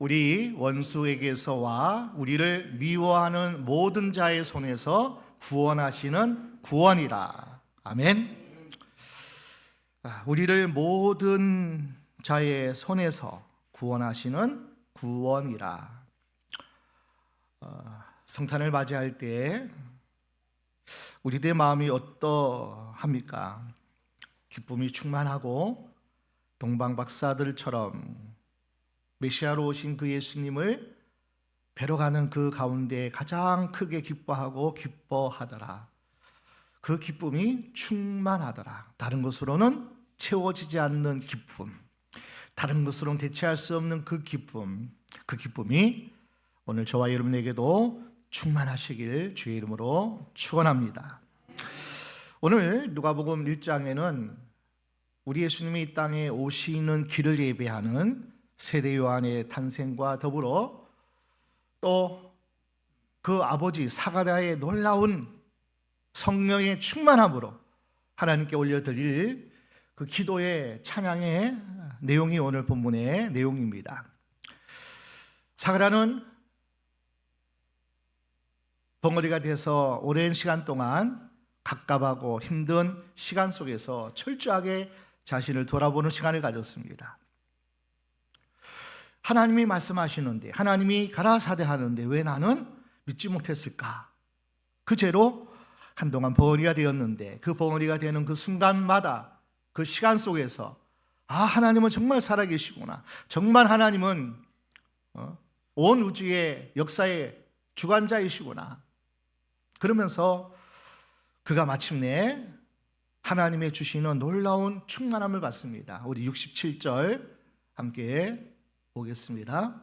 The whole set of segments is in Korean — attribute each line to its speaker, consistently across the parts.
Speaker 1: 우리 원수에게서와 우리를 미워하는 모든 자의 손에서 구원하시는 구원이라. 아멘. 우리를 모든 자의 손에서 구원하시는 구원이라. 성탄을 맞이할 때 우리들의 마음이 어떠합니까? 기쁨이 충만하고 동방박사들처럼 메시아로 오신 그 예수님을 뵈러 가는 그 가운데 가장 크게 기뻐하고 기뻐하더라. 그 기쁨이 충만하더라. 다른 것으로는 채워지지 않는 기쁨, 다른 것으로는 대체할 수 없는 그 기쁨이 오늘 저와 여러분에게도 충만하시길 주의 이름으로 축원합니다. 오늘 누가복음 1장에는 우리 예수님이 이 땅에 오시는 길을 예배하는 세례 요한의 탄생과 더불어 또 그 아버지 사가랴의 놀라운 성령의 충만함으로 하나님께 올려드릴 그 기도의 찬양의 내용이 오늘 본문의 내용입니다. 사가랴는 벙어리가 돼서 오랜 시간 동안 갑갑하고 힘든 시간 속에서 철저하게 자신을 돌아보는 시간을 가졌습니다. 하나님이 말씀하시는데, 하나님이 가라사대 하는데 왜 나는 믿지 못했을까? 그 죄로 한동안 벙어리가 되었는데 그 벙어리가 되는 그 순간마다 그 시간 속에서 하나님은 정말 살아계시구나. 정말 하나님은 온 우주의 역사의 주관자이시구나. 그러면서 그가 마침내 하나님의 주시는 놀라운 충만함을 받습니다. 우리 67절 함께 보겠습니다.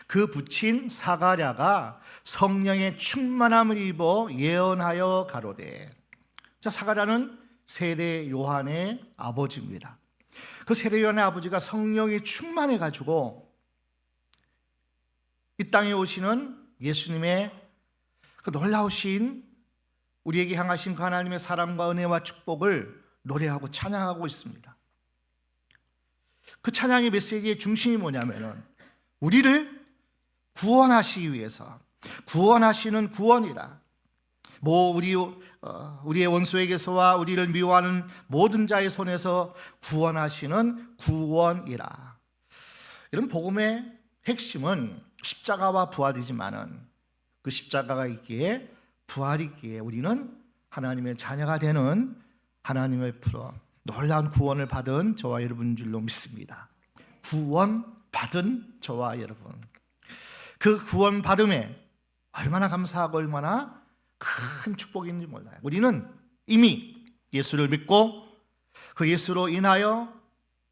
Speaker 1: 그 붙인 사가랴가 성령의 충만함을 입어 예언하여 가로되. 자, 사가랴는 세례 요한의 아버지입니다. 그 세례 요한의 아버지가 성령이 충만해 가지고 이 땅에 오시는 예수님의 그 놀라우신 우리에게 향하신 그 하나님의 사랑과 은혜와 축복을 노래하고 찬양하고 있습니다. 그 찬양의 메시지의 중심이 뭐냐면은 우리를 구원하시기 위해서 구원하시는 구원이라. 우리의 원수에게서와 우리를 미워하는 모든 자의 손에서 구원하시는 구원이라. 이런 복음의 핵심은 십자가와 부활이지만은 그 십자가가 있기에 부활이 있기에 우리는 하나님의 자녀가 되는 하나님의 프로 놀라운 구원을 받은 저와 여러분인 줄로 믿습니다. 구원 받은 저와 여러분, 그 구원 받음에 얼마나 감사하고 얼마나 큰 축복인지 몰라요. 우리는 이미 예수를 믿고 그 예수로 인하여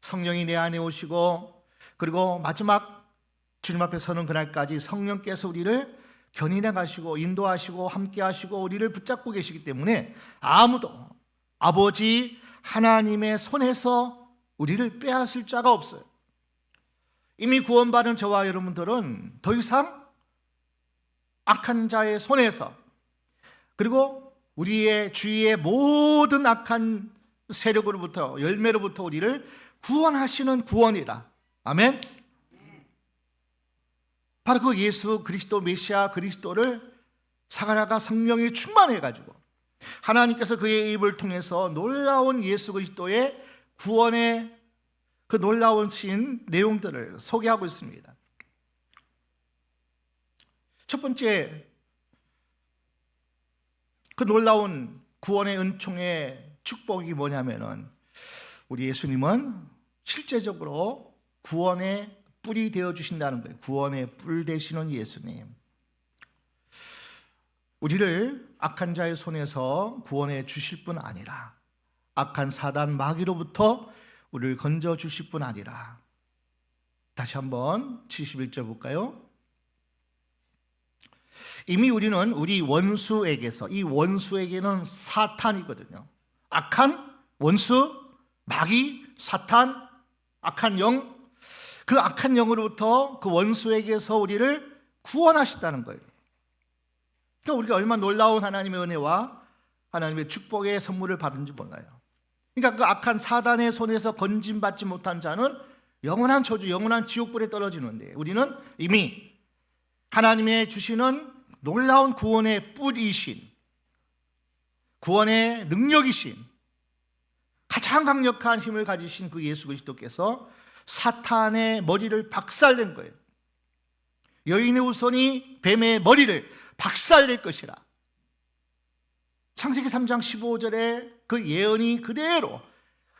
Speaker 1: 성령이 내 안에 오시고 그리고 마지막 주님 앞에 서는 그날까지 성령께서 우리를 견인해 가시고 인도하시고 함께 하시고 우리를 붙잡고 계시기 때문에 아무도 아버지 하나님의 손에서 우리를 빼앗을 자가 없어요. 이미 구원받은 저와 여러분들은 더 이상 악한 자의 손에서 그리고 우리의 주위의 모든 악한 세력으로부터 열매로부터 우리를 구원하시는 구원이라. 아멘. 바로 그 예수 그리스도 메시아 그리스도를 사가랴가 성령이 충만해가지고 하나님께서 그의 입을 통해서 놀라운 예수 그리스도의 구원의 그 놀라운 내용들을 소개하고 있습니다. 첫 번째, 그 놀라운 구원의 은총의 축복이 뭐냐면은 우리 예수님은 실제적으로 구원의 뿔이 되어 주신다는 거예요. 구원의 뿔 되시는 예수님. 우리를 악한 자의 손에서 구원해 주실 뿐 아니라 악한 사단 마귀로부터 우리를 건져 주실 뿐 아니라 다시 한번 71절 볼까요? 이미 우리는 우리 원수에게서, 이 원수에게는 사탄이거든요. 악한 원수, 마귀, 사탄, 악한 영, 그 악한 영으로부터 그 원수에게서 우리를 구원하셨다는 거예요. 그러니까 우리가 얼마나 놀라운 하나님의 은혜와 하나님의 축복의 선물을 받은지 몰라요. 그러니까 그 악한 사단의 손에서 건짐받지 못한 자는 영원한 저주, 영원한 지옥불에 떨어지는데 우리는 이미 하나님의 주시는 놀라운 구원의 뿌리이신, 구원의 능력이신, 가장 강력한 힘을 가지신 그 예수 그리스도께서 사탄의 머리를 박살낸 거예요. 여인의 후손이 뱀의 머리를 박살낼 것이라. 창세기 3장 15절에 그 예언이 그대로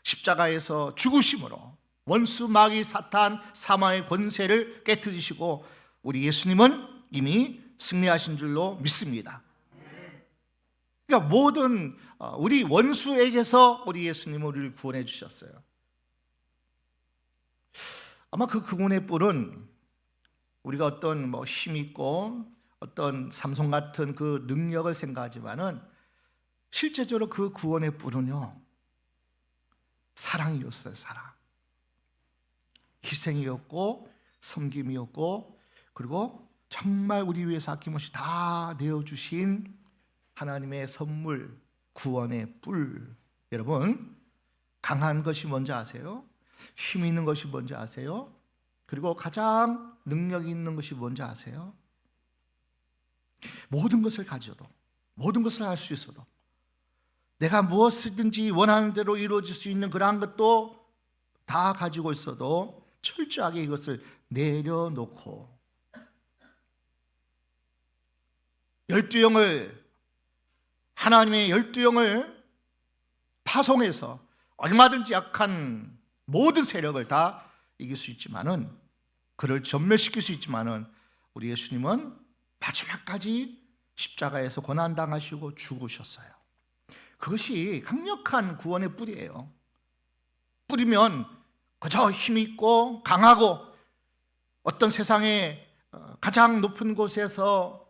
Speaker 1: 십자가에서 죽으심으로 원수 마귀 사탄 사망의 권세를 깨뜨리시고 우리 예수님은 이미 승리하신 줄로 믿습니다. 그러니까 모든 우리 원수에게서 우리 예수님은 우리를 구원해 주셨어요. 아마 그 구원의 뿔은 우리가 어떤 힘 있고 어떤 삼손 같은 그 능력을 생각하지만은 실제적으로 그 구원의 뿔은요, 사랑이었어요. 사랑. 희생이었고 섬김이었고, 그리고 정말 우리 위해서 아낌없이 다 내어주신 하나님의 선물, 구원의 뿔. 여러분, 강한 것이 뭔지 아세요? 힘 있는 것이 뭔지 아세요? 그리고 가장 능력 있는 것이 뭔지 아세요? 모든 것을 가져도, 모든 것을 할 수 있어도, 내가 무엇이든지 원하는 대로 이루어질 수 있는 그러한 것도 다 가지고 있어도 철저하게 이것을 내려놓고 12영을, 하나님의 12영을 파송해서 얼마든지 약한 모든 세력을 다 이길 수 있지만은, 그를 전멸시킬 수 있지만은, 우리 예수님은 마지막까지 십자가에서 고난당하시고 죽으셨어요. 그것이 강력한 구원의 뿌리예요. 뿌리면 그저 힘있고 강하고 어떤 세상의 가장 높은 곳에서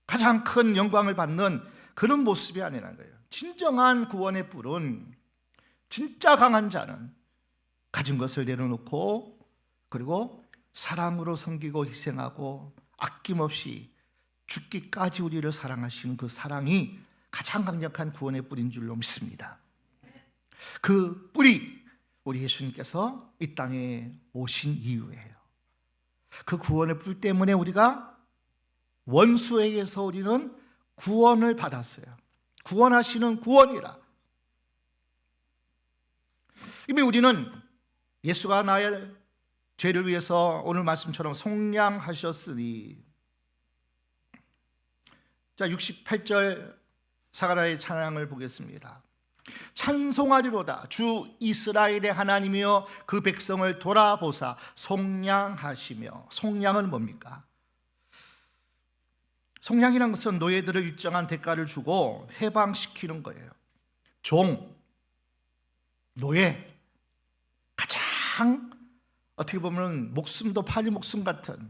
Speaker 1: 가장 큰 영광을 받는 그런 모습이 아니라는 거예요. 진정한 구원의 뿔은, 진짜 강한 자는 가진 것을 내려놓고, 그리고 사랑으로 섬기고 희생하고 아낌없이 죽기까지 우리를 사랑하시는 그 사랑이 가장 강력한 구원의 뿔인 줄로 믿습니다. 그 뿔이 우리 예수님께서 이 땅에 오신 이유예요. 그 구원의 뿔 때문에 우리가 원수에게서 우리는 구원을 받았어요. 구원하시는 구원이라. 이미 우리는 예수가 나의 죄를 위해서 오늘 말씀처럼 속량하셨으니. 자, 68절 사가랴의 찬양을 보겠습니다. 찬송하리로다 주 이스라엘의 하나님이여 그 백성을 돌아보사 속량하시며. 속량은 뭡니까? 속량이라는 것은 노예들을 일정한 대가를 주고 해방시키는 거예요. 종, 노예, 가장 어떻게 보면 목숨도 팔린 목숨 같은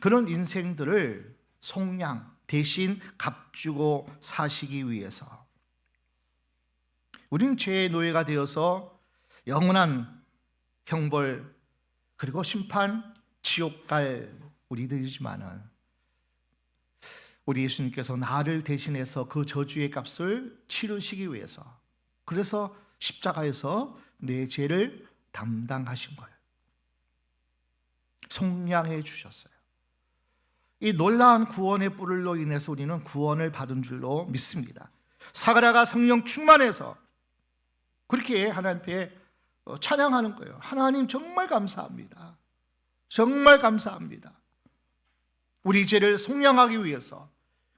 Speaker 1: 그런 인생들을 속량, 대신 값주고 사시기 위해서. 우리는 죄의 노예가 되어서 영원한 형벌 그리고 심판, 지옥 갈 우리들이지만은, 우리 예수님께서 나를 대신해서 그 저주의 값을 치르시기 위해서, 그래서 십자가에서 내 죄를 담당하신 거예요. 속량해 주셨어요. 이 놀라운 구원의 뿔로 인해서 우리는 구원을 받은 줄로 믿습니다. 사가랴가 성령 충만해서 그렇게 하나님 앞에 찬양하는 거예요. 하나님 정말 감사합니다. 정말 감사합니다. 우리 죄를 속량하기 위해서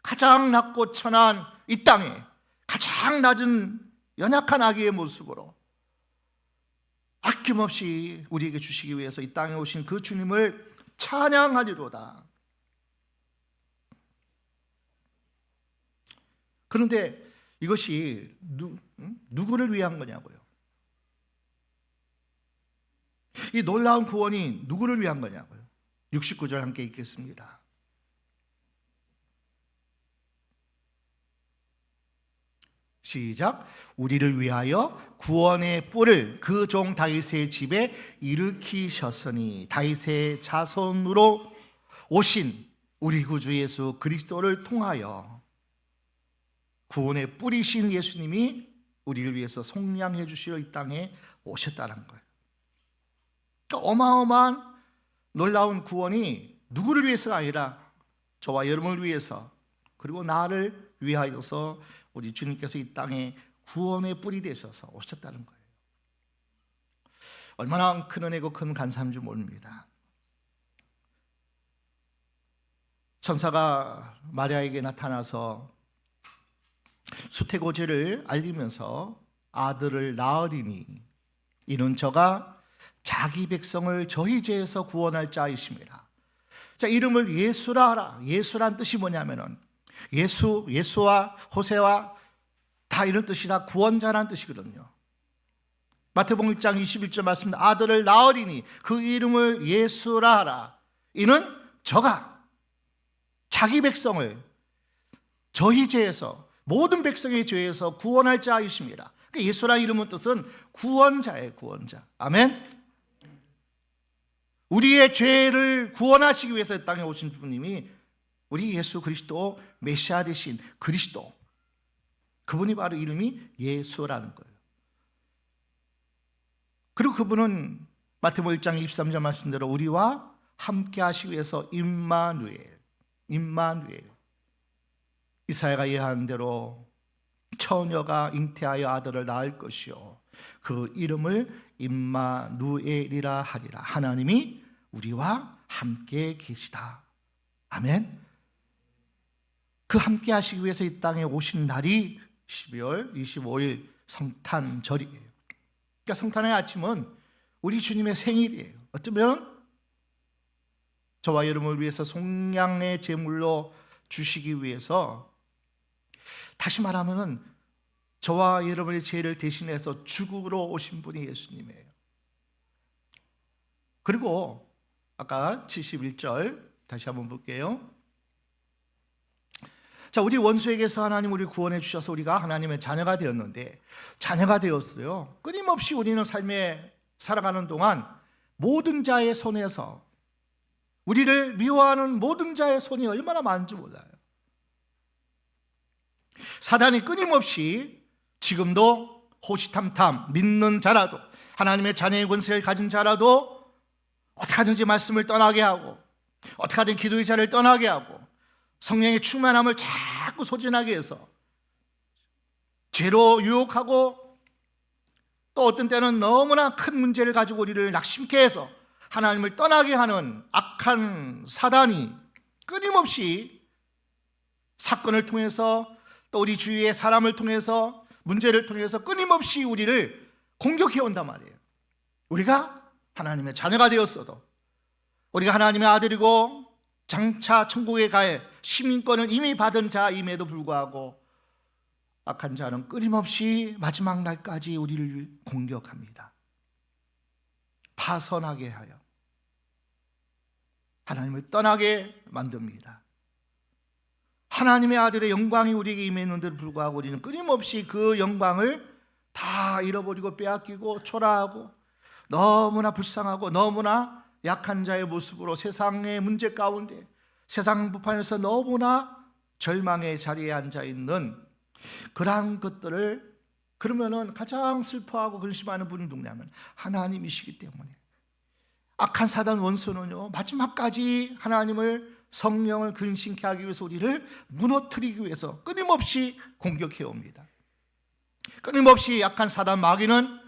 Speaker 1: 가장 낮고 천한 이 땅에 가장 낮은 연약한 아기의 모습으로 아낌없이 우리에게 주시기 위해서 이 땅에 오신 그 주님을 찬양하리로다. 그런데 이것이 누구를 위한 거냐고요? 이 놀라운 구원이 누구를 위한 거냐고요? 69절 함께 읽겠습니다. 시작. 우리를 위하여 구원의 뿔을 그 종 다윗의 집에 일으키셨으니 다윗의 자손으로 오신 우리 구주 예수 그리스도를 통하여 구원의 뿌리신 예수님이 우리를 위해서 속량해 주시러 이 땅에 오셨다는 거예요. 그러니까 어마어마한 놀라운 구원이 누구를 위해서가 아니라 저와 여러분을 위해서, 그리고 나를 위하여서 우리 주님께서 이 땅에 구원의 뿌리 되셔서 오셨다는 거예요. 얼마나 큰 은혜고 큰 감사한 줄 모릅니다. 천사가 마리아에게 나타나서 수태고지를 알리면서 아들을 낳으리니 이는 저가 자기 백성을 저희 죄에서 구원할 자이십니다. 자, 이름을 예수라 하라. 예수란 뜻이 뭐냐면은 예수와 호세와 다 이런 뜻이 다 구원자라는 뜻이거든요. 마태복음 1장 21절 말씀, 아들을 낳으리니 그 이름을 예수라 하라. 이는 저가 자기 백성을 저희 죄에서, 모든 백성의 죄에서 구원할 자이십니다. 그러니까 예수라는 이름의 뜻은 구원자예요. 구원자. 아멘. 우리의 죄를 구원하시기 위해서 이 땅에 오신 분님이 우리 예수 그리스도, 메시아 되신 그리스도, 그분이 바로 이름이 예수라는 거예요. 그리고 그분은 마태복음 1장 23절 말씀대로 우리와 함께 하시기 위해서 임마누엘, 이사야가 예언한 대로 처녀가 잉태하여 아들을 낳을 것이요 그 이름을 임마누엘이라 하리라. 하나님이 우리와 함께 계시다. 아멘. 그 함께 하시기 위해서 이 땅에 오신 날이 12월 25일 성탄절이에요. 그러니까 성탄의 아침은 우리 주님의 생일이에요. 어쩌면 저와 여러분을 위해서 속량의 제물로 주시기 위해서, 다시 말하면 저와 여러분의 죄를 대신해서 죽으러 오신 분이 예수님이에요. 그리고 아까 71절 다시 한번 볼게요. 자, 우리 원수에게서 하나님 우리를 구원해 주셔서 우리가 하나님의 자녀가 되었는데, 자녀가 되었어요. 끊임없이 우리는 삶에 살아가는 동안 모든 자의 손에서, 우리를 미워하는 모든 자의 손이 얼마나 많은지 몰라요. 사단이 끊임없이 지금도 호시탐탐 믿는 자라도, 하나님의 자녀의 권세를 가진 자라도 어떻게 하든지 말씀을 떠나게 하고, 어떻게 하든 기도의 자리를 떠나게 하고, 성령의 충만함을 자꾸 소진하게 해서 죄로 유혹하고, 또 어떤 때는 너무나 큰 문제를 가지고 우리를 낙심케 해서 하나님을 떠나게 하는 악한 사단이 끊임없이 사건을 통해서, 또 우리 주위의 사람을 통해서, 문제를 통해서 끊임없이 우리를 공격해 온단 말이에요. 우리가 하나님의 자녀가 되었어도, 우리가 하나님의 아들이고 장차 천국에 갈 시민권을 이미 받은 자임에도 불구하고 악한 자는 끊임없이 마지막 날까지 우리를 공격합니다. 파선하게 하여 하나님을 떠나게 만듭니다. 하나님의 아들의 영광이 우리에게 임했는데도 불구하고 우리는 끊임없이 그 영광을 다 잃어버리고 빼앗기고 초라하고 너무나 불쌍하고 너무나 약한 자의 모습으로 세상의 문제 가운데, 세상 부판에서 너무나 절망의 자리에 앉아있는 그러한 것들을, 그러면은 가장 슬퍼하고 근심하는 분이 누구냐면 하나님이시기 때문에, 악한 사단 원수는요 마지막까지 하나님을, 성령을 근심케 하기 위해서 우리를 무너뜨리기 위해서 끊임없이 공격해 옵니다. 끊임없이 약한 사단 마귀는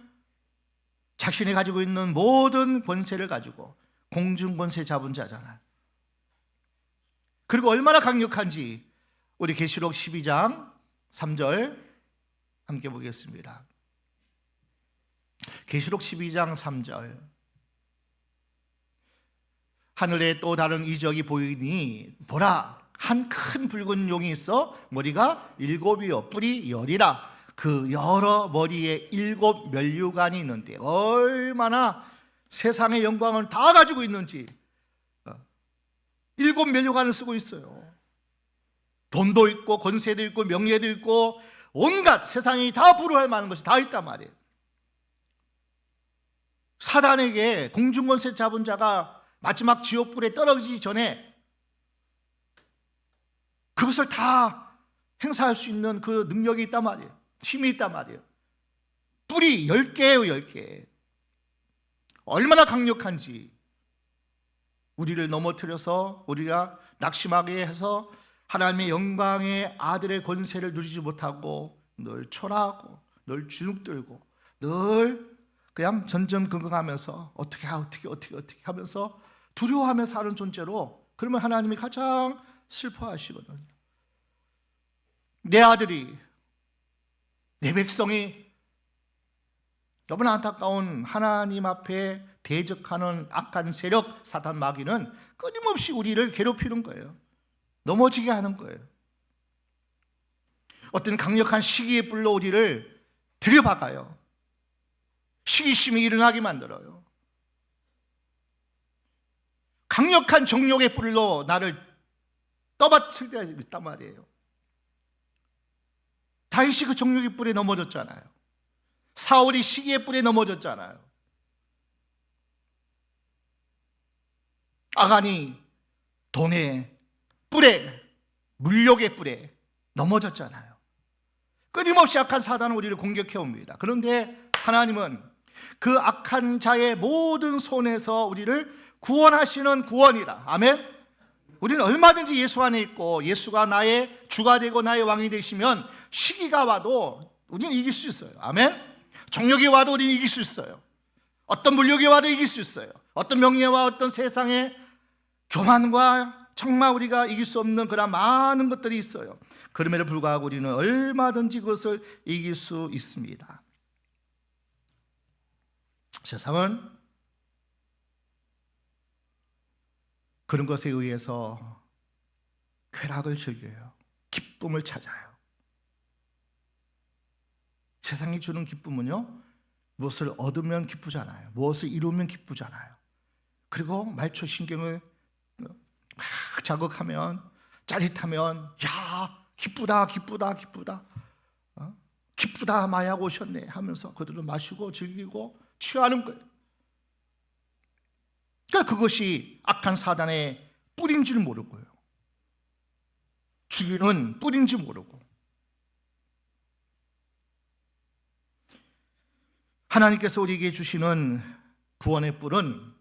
Speaker 1: 자신이 가지고 있는 모든 권세를 가지고 공중권세 잡은 자잖아요. 그리고 얼마나 강력한지 우리 계시록 12장 3절 함께 보겠습니다. 계시록 12장 3절. 하늘에 또 다른 이적이 보이니 보라, 한 큰 붉은 용이 있어 머리가 7이요 뿔이 10이라. 그 여러 머리에 7 면류관이 있는데 얼마나 세상의 영광을 다 가지고 있는지 7 면류관을 쓰고 있어요. 돈도 있고 권세도 있고 명예도 있고 온갖 세상이 다 부러워할 만한 것이 다 있단 말이에요. 사단에게 공중권세 잡은 자가 마지막 지옥불에 떨어지기 전에 그것을 다 행사할 수 있는 그 능력이 있단 말이에요. 힘이 있단 말이에요. 뿔이 10개예요. 10개. 얼마나 강력한지, 우리를 넘어뜨려서 우리가 낙심하게 해서 하나님의 영광의 아들의 권세를 누리지 못하고 늘 초라하고 늘 주눅들고 늘 그냥 전전긍긍하면서 어떻게 하면서 두려워하며 사는 존재로, 그러면 하나님이 가장 슬퍼하시거든요. 내 아들이, 내 백성이 너무나 안타까운 하나님 앞에 대적하는 악한 세력 사탄 마귀는 끊임없이 우리를 괴롭히는 거예요. 넘어지게 하는 거예요. 어떤 강력한 시기의 뿔로 우리를 들여박아요. 시기심이 일어나게 만들어요. 강력한 정욕의 뿔로 나를 떠받칠 때가 있단 말이에요. 다윗이 그 정욕의 뿔에 넘어졌잖아요. 사울이 시기의 뿔에 넘어졌잖아요. 아간이 돈의 뿔에, 물욕의 뿔에 넘어졌잖아요. 끊임없이 악한 사단은 우리를 공격해 옵니다. 그런데 하나님은 그 악한 자의 모든 손에서 우리를 구원하시는 구원이라. 아멘. 우리는 얼마든지 예수 안에 있고 예수가 나의 주가 되고 나의 왕이 되시면 시기가 와도 우리는 이길 수 있어요. 아멘. 정욕이 와도 우리는 이길 수 있어요. 어떤 물욕이 와도 이길 수 있어요. 어떤 명예와 어떤 세상의 교만과 정말 우리가 이길 수 없는 그런 많은 것들이 있어요. 그럼에도 불구하고 우리는 얼마든지 그것을 이길 수 있습니다. 세상은 그런 것에 의해서 쾌락을 즐겨요. 기쁨을 찾아요. 세상이 주는 기쁨은요, 무엇을 얻으면 기쁘잖아요. 무엇을 이루면 기쁘잖아요. 그리고 말초신경을 막 자극하면, 짜릿하면 야 기쁘다 기쁘다 마약 오셨네 하면서 그들은 마시고 즐기고 취하는 거예요. 그러니까 그것이 악한 사단의 뿔인 줄 모르고요, 죽이는 뿔인 줄 모르고, 하나님께서 우리에게 주시는 구원의 뿔은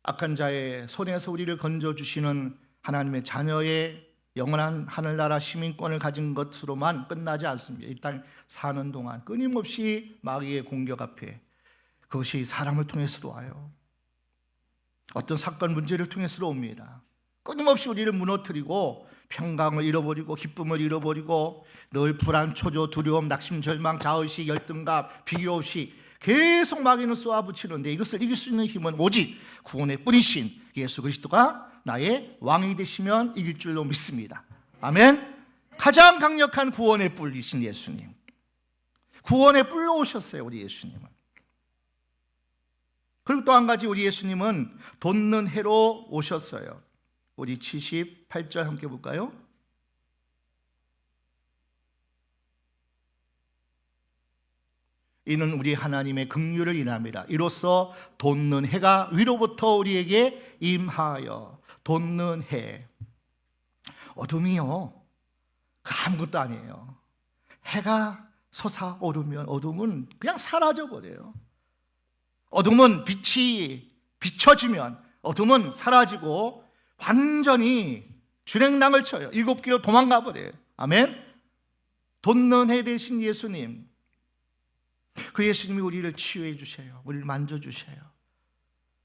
Speaker 1: 악한 자의 손에서 우리를 건져주시는 하나님의 자녀의 영원한 하늘나라 시민권을 가진 것으로만 끝나지 않습니다. 이 땅 사는 동안 끊임없이 마귀의 공격 앞에, 그것이 사람을 통해서도 와요. 어떤 사건 문제를 통해서도 옵니다. 끊임없이 우리를 무너뜨리고 평강을 잃어버리고 기쁨을 잃어버리고 늘 불안, 초조, 두려움, 낙심, 절망, 자의식, 열등감, 비교 없이 계속 마귀는 쏘아붙이는데, 이것을 이길 수 있는 힘은 오직 구원의 뿌리신 예수 그리스도가 나의 왕이 되시면 이길 줄로 믿습니다. 아멘. 가장 강력한 구원의 뿔이신 예수님, 구원의 뿔로 오셨어요, 우리 예수님은. 그리고 또 한 가지, 우리 예수님은 돋는 해로 오셨어요. 우리 78절 함께 볼까요? 이는 우리 하나님의 긍휼을 인함이라. 이로써 돋는 해가 위로부터 우리에게 임하여. 돋는 해, 어둠이요 아무것도 아니에요. 해가 솟아오르면 어둠은 그냥 사라져버려요. 어둠은 빛이 비춰지면 어둠은 사라지고 완전히 주랭랑을 쳐요. 7길로 도망가 버려요. 아멘. 돋는 해 되신 예수님, 그 예수님이 우리를 치유해 주셔요. 우리를 만져주셔요.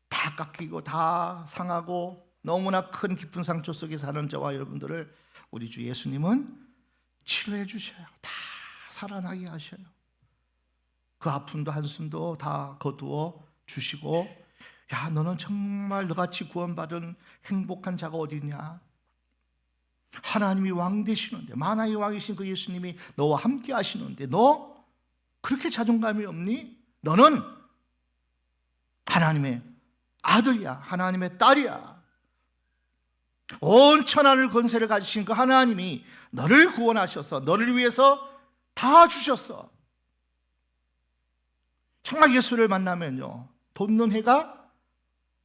Speaker 1: 다 깎이고 다 상하고 너무나 큰 깊은 상처 속에 사는 저와 여러분들을 우리 주 예수님은 치료해 주셔요. 다 살아나게 하셔요. 그 아픔도 한숨도 다 거두어 주시고, 야 너는 정말 너같이 구원받은 행복한 자가 어디 있냐. 하나님이 왕 되시는데, 만왕의 왕이신 그 예수님이 너와 함께 하시는데 너 그렇게 자존감이 없니? 너는 하나님의 아들이야, 하나님의 딸이야. 온 천하를 권세를 가지신 그 하나님이 너를 구원하셔서 너를 위해서 다 주셨어. 정말 예수를 만나면요, 돋는 해가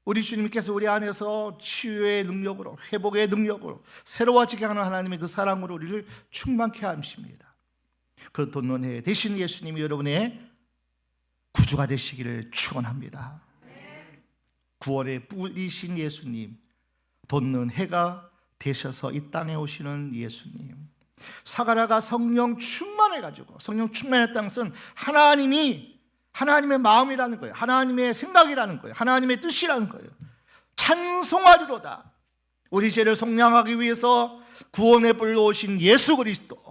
Speaker 1: 우리 주님께서 우리 안에서 치유의 능력으로, 회복의 능력으로, 새로워지게 하는 하나님의 그 사랑으로 우리를 충만케 하십니다. 그 돋는 해 대신 예수님이 여러분의 구주가 되시기를 축원합니다. 구원의 뿔이신 예수님, 돋는 해가 되셔서 이 땅에 오시는 예수님, 사가랴가 성령 충만해가지고, 성령 충만했다는 것은 하나님의 마음이라는 거예요. 하나님의 생각이라는 거예요. 하나님의 뜻이라는 거예요. 찬송하리로다. 우리 죄를 속량하기 위해서 구원의 뿔로 오신 예수 그리스도,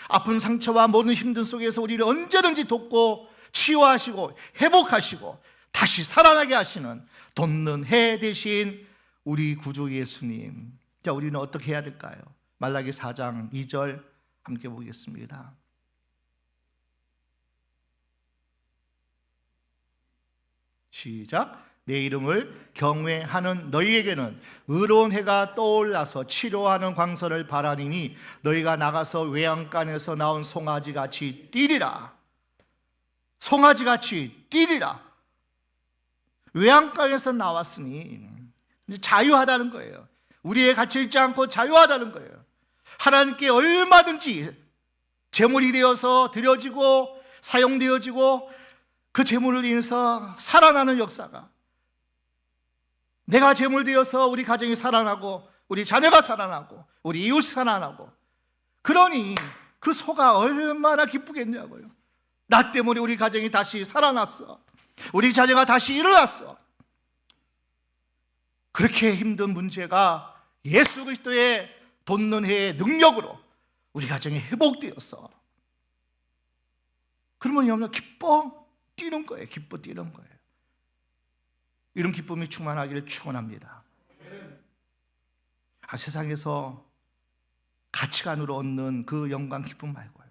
Speaker 1: 아픈 상처와 모든 힘든 속에서 우리를 언제든지 돕고 치유하시고 회복하시고 다시 살아나게 하시는 돋는 해 대신 우리 구주 예수님. 자, 우리는 어떻게 해야 될까요? 말라기 4장 2절 함께 보겠습니다. 시작. 내 이름을 경외하는 너희에게는 의로운 해가 떠올라서 치료하는 광선을 바라리니 너희가 나가서 외양간에서 나온 송아지같이 뛰리라. 송아지같이 뛰리라. 외양간에서 나왔으니 자유하다는 거예요. 우리에 갇혀있지 않고 자유하다는 거예요. 하나님께 얼마든지 제물이 되어서 드려지고 사용되어지고 그 제물을 인해서 살아나는 역사가, 내가 제물 되어서 우리 가정이 살아나고 우리 자녀가 살아나고 우리 이웃이 살아나고, 그러니 그 소가 얼마나 기쁘겠냐고요. 나 때문에 우리 가정이 다시 살아났어. 우리 자녀가 다시 일어났어. 그렇게 힘든 문제가 예수 그리스도의 돋는 해의 능력으로 우리 가정이 회복되었어. 그러면 여러분 기뻐 뛰는 거예요. 기뻐 뛰는 거예요. 이런 기쁨이 충만하기를 축원합니다. 세상에서 가치관으로 얻는 그 영광 기쁨 말고요,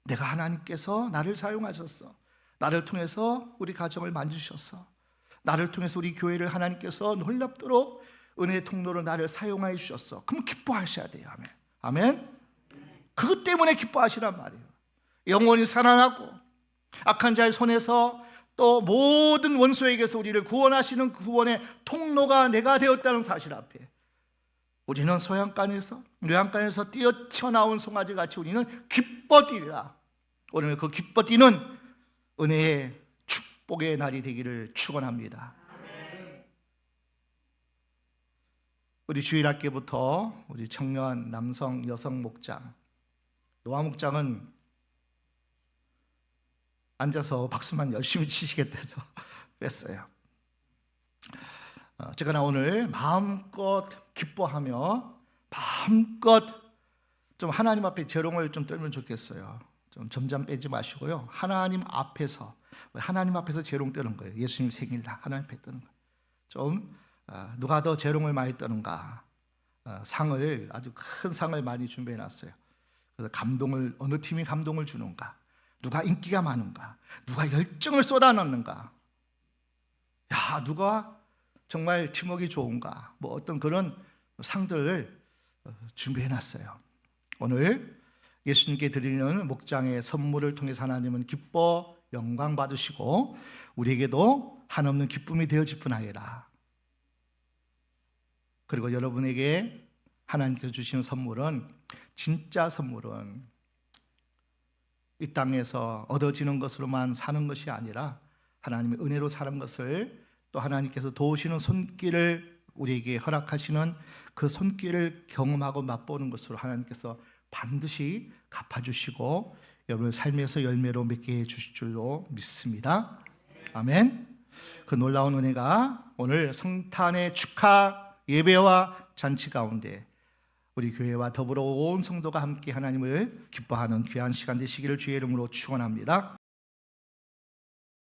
Speaker 1: 내가 하나님께서 나를 사용하셨어. 나를 통해서 우리 가정을 만지셨어. 나를 통해서 우리 교회를 하나님께서 놀랍도록 은혜의 통로로 나를 사용하여 주셨어. 그럼 기뻐하셔야 돼요. 아멘. 아멘. 그것 때문에 기뻐하시란 말이에요. 영원히 살아나고 악한 자의 손에서 또 모든 원수에게서 우리를 구원하시는 구원의 통로가 내가 되었다는 사실 앞에 우리는 소양간에서 외양간에서 뛰어쳐나온 송아지같이 우리는 기뻐 뛰리라. 오늘 그 기뻐 뛰는 은혜의 축복의 날이 되기를 축원합니다. 우리 주일학교부터 우리 청년, 남성, 여성 목장, 노아 목장은 앉아서 박수만 열심히 치시겠대서 뺐어요. 어쨌거나 오늘 마음껏 기뻐하며 마음껏 좀 하나님 앞에 재롱을 좀 떨면 좋겠어요. 좀 점점 빼지 마시고요. 하나님 앞에서 재롱 떠는 거예요. 예수님 생일날 하나님 앞에 떠는 거예요. 좀 누가 더 재롱을 많이 떠는가, 상을, 아주 큰 상을 많이 준비해 놨어요. 그래서 어느 팀이 감동을 주는가, 누가 인기가 많은가, 누가 열정을 쏟아넣는가, 누가 정말 팀워크가 좋은가, 뭐 어떤 그런 상들을 준비해 놨어요. 오늘 예수님께 드리는 목장의 선물을 통해서 하나님은 기뻐 영광 받으시고 우리에게도 한없는 기쁨이 되어질 뿐 아니라, 그리고 여러분에게 하나님께서 주시는 선물은, 진짜 선물은 이 땅에서 얻어지는 것으로만 사는 것이 아니라 하나님의 은혜로 사는 것을, 또 하나님께서 도우시는 손길을 우리에게 허락하시는 그 손길을 경험하고 맛보는 것으로 하나님께서 반드시 갚아주시고 여러분의 삶에서 열매로 맺게 해주실 줄로 믿습니다. 아멘. 그 놀라운 은혜가 오늘 성탄의 축하 예배와 잔치 가운데 우리 교회와 더불어 온 성도가 함께 하나님을 기뻐하는 귀한 시간 되시기를 주의 이름으로 축원합니다.